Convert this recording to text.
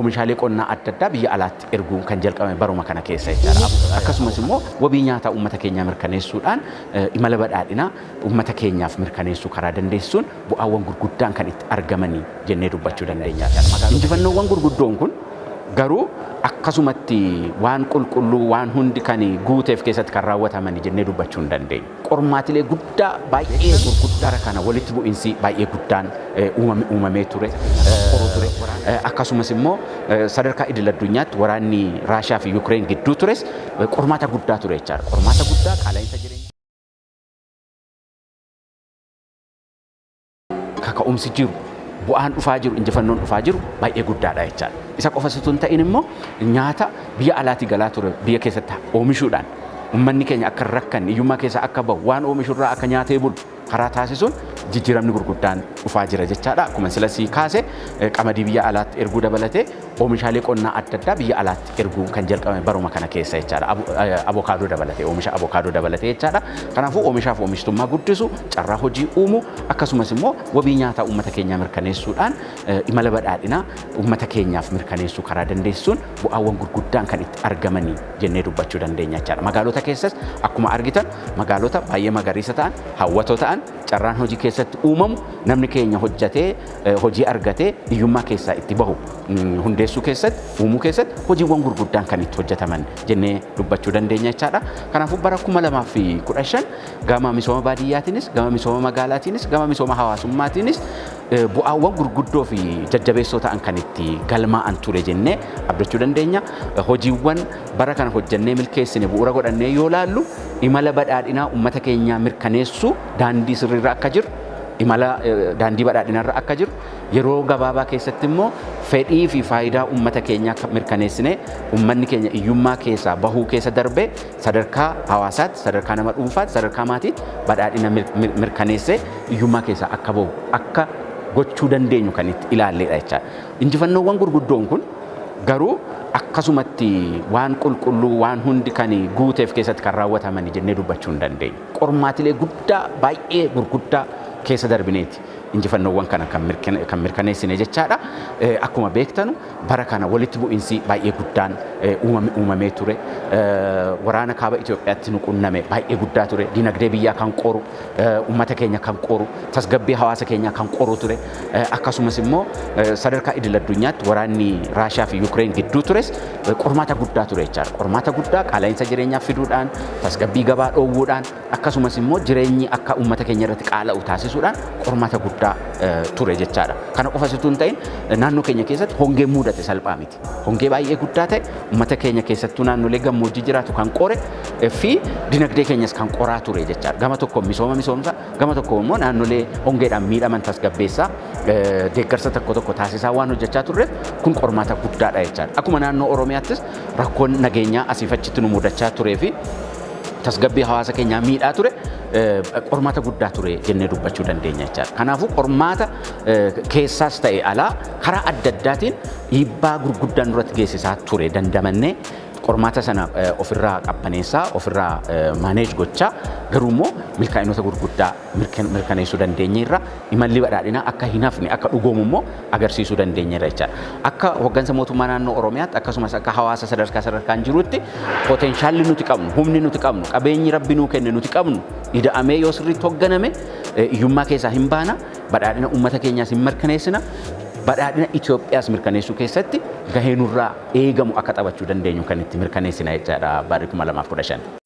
oomishaalee qonnaa adda addaa biyya alaatti erguun kan jalqabame baruma kana keessa jechaadha. Akkasumas immoo wabii nyaataa uummata keenyaa mirkaneessuudhaan imala badhaadhinaa uummata keenyaaf mirkaneessuu karaa dandeessisuun bu'aawwan gurguddaan kan itti argamanii jennee dubbachuu dandeenya. Injifannoowwan gurguddoon kun garuu akkasumatti waan qulqulluu waan hundi kan guuteef keessatti kan raawwataman jennee dubbachuu hin dandeenyu. Qormaatilee guddaa baay'ee gurguddaa kana walitti bu'iinsi baay'ee guddaan uumamee ture. Akkasumas immoo sadarkaa idil addunyaatti waraanni Raashiyaa fi Yuukireen gidduu tures qormaata guddaa ture jechaadha. Qormaata guddaa qaala'insa jireenyaa. Kaka'umsi jiru bu'aan dhufaa jiru injifannoon dhufaa jiru baay'ee guddaadha jechaadha. Isa qofa osoo hin ta'in immoo nyaata biyya alaatii galaa ture biyya keessatti oomishuudhaan uummanni keenya akka rakkan hiyyummaa keessa akka bahu waan oomishurraa akka nyaatee bulu karaa taasisuun jijjiiramni gurguddaan dhufaa jira jechaadha. Akkuma silasii kaase qamadii biyya alaatti erguu dabalatee oomishaalee qonnaa adda addaa biyya alaatti erguu kan jalqabame baruma kana keessa jechaadha. Avokaadoo dabalatee oomisha avokaadoo dabalatee jechaadha. Kanaafuu oomishaaf oomishtummaa guddisu carraa hojii uumuu akkasumas immoo wabii nyaataa uummata keenyaa mirkaneessuudhaan imala badhaadhinaa uummata keenyaaf mirkaneessuu karaa dandeessisuun bu'aawwan gurguddaan kan itti argamanii jennee dubbachuu dandeenya jechaadha. Magaalota keessas akkuma argitan magaalota baay'ee magariisa ta'an hawwatoo ta'an carraan hojii keessatti uumamu namni keenya hojjetee hojii argatee hiyyummaa keessaa itti bahu hundeessuu keessatti uumuu keessatti hojiiwwan gurguddaan kan itti hojjetaman jennee dubbachuu dandeenya jechaadha. Kanaafuu bara 2015 gama misooma baadiyyaatiinis gama misooma magaalaatiinis gama misooma hawaasummaatiinis bu'aawwan gurguddoo fi jajjabeessoo ta'an kan itti galmaa'an ture jennee abdachuu dandeenya. Hojiiwwan bara kana hojjennee milkeessine bu'uura godhannee yoo laallu imala badhaadhinaa uummata keenyaa mirkaneessuu daandii sirriirra akka jiru imala daandii badhaadhinaarra akka jiru yeroo gabaabaa keessatti immoo fedhii fi faayidaa uummata keenyaa mirkaneessine uummanni keenya hiyyummaa keessaa bahuu keessa darbee sadarkaa hawaasaatti sadarkaa nama dhuunfaatti sadarkaa maatiitti badhaadhina mirkaneessee hiyyummaa keessaa akka bahu akka gochuu dandeenyu kan itti ilaalleedha jechaadha. Injifannoowwan gurguddoon kun garuu akkasumatti waan qulqulluu waan hundi kan guuteef keessatti kan raawwataman jennee dubbachuu hin dandeenyu. Qormaatilee guddaa baay'ee gurguddaa keessa darbineeti injifannoowwan kana kan mirkaneessine jechaadha. Akkuma beektanu bara kana walitti bu'iinsi baay'ee guddaan uumamee ture. Waraana kaaba Itoophiyaatti nu qunname baay'ee guddaa ture. Dinagdee biyyaa kan qoru, uummata keenya kan qoru, tasgabbii hawaasa keenyaa kan qoru ture. Akkasumas immoo sadarkaa idil addunyaatti waraanni Raashiyaa fi Yuukireen gidduu tures qormaata guddaa ture jechaadha. Qormaata guddaa qaala'insa jireenyaa fiduudhaan, tasgabbii gabaa dhoowwuudhaan akkasumas immoo jireenyi akka uummata keenya irratti qaala'u taasisuudhaan qormaata guddaa ture jechaadha. Kana qofa osoo hin ta'in naannoo keenya keessatti hongee mudate salphaa miti. Hongee baay'ee guddaa ta'e uummata keenya keessattuu naannolee gammoojjii jiraatu kan qore fi dinagdee keenyas kan qoraa ture jechaadha. Gama tokko misoomsa gama tokko immoo naannolee hongeedhaan miidhaman tasgabbeessaa deeggarsa tokko taasisaa waan hojjechaa turreef kun qormaata guddaadha jechaadha. Akkuma naannoo Oromiyaattis rakkoon nageenyaa asiif achitti nu mudachaa turee fi tasgabbii hawaasa keenyaa miidhaa ture qormaata guddaa ture jennee dubbachuu dandeenya jechaadha. Kanaafuu qormaata keessaas ta'e alaa karaa adda addaatiin dhiibbaa gurguddaan duratti geessisaa ture dandamannee qormaata sana ofirraa qabbaneessaa ofirraa maaneej gochaa garuu immoo milkaa'inoota gurguddaa mirkaneessuu dandeenyeerra imalli badhaadhinaa akka hin hafne akka dhugoomu immoo agarsiisuu dandeenyeerra jechaadha. Akka hoggansa mootummaa naannoo Oromiyaatti akkasumas akka hawaasa sadarkaan jirutti poteenshaalli nuti qabnu humni nuti qabnu qabeenyi rabbi nuu kenne nuti qabnu ida'amee yoo sirriitti hogganame hiyyummaa keessaa hin baana badhaadhina uummata keenyaas hin mirkaneessina. Badhaadhina Itoophiyaas mirkaneessuu keessatti gahee nurraa eegamu akka taphachuu dandeenyu kan itti mirkaneessina jechaadha bara 2015.